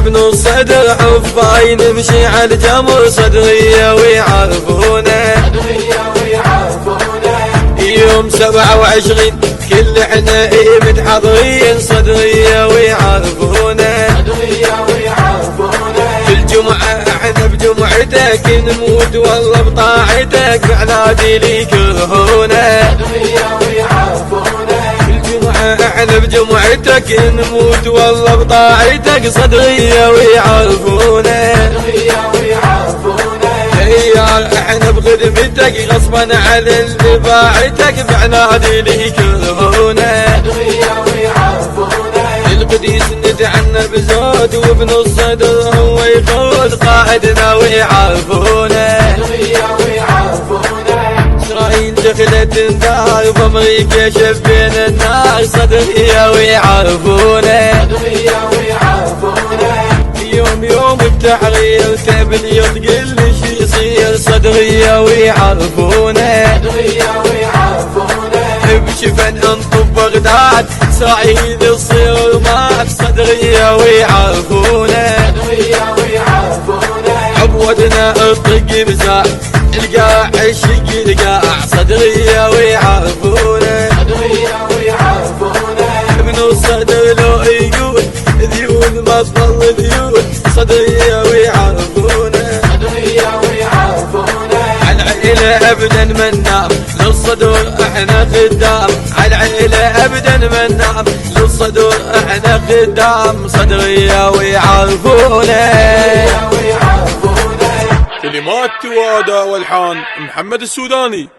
ابن الصدر حفاي نمشي على الجمر صدرية ويعرفونه يوم 27 كل احنا متحضرين صدرية ويعرفونه كل جمعة احنا بجمعتك نموت والله بطاعتك بعنادي لي كرهونه احنا بجمعتك نموت والله بطاعتك صدرية ويعرفونه عيال احنا بخدمتك غصبا على اللي باعتك بعنادي لي كرهونه القديس ندعنا بزود وابن الصدر هو يقود قائدنا ويعرفونه إسرائيل دخلت النار بأمريكا شبين النار صدرية ويعرفونه يوم التحرير تبني تقل لي شي يصير صدرية ويعرفونه بشفن انطب بغداد سعيد يصير مات صدرية ويعرفونه عبودنا الطق بزاع القاع الشق القاع صدرية ويعرفونه ابن الصدر لو يقول ذيول ما تظل ذيول صدرية ويعرفونه عالعيلة ابدا من نام للصدر احنا خدام عالعيلة ابدا من نام للصدر احنا خدام صدرية ويعرفونه. كلمات واداء والحان محمد السوداني.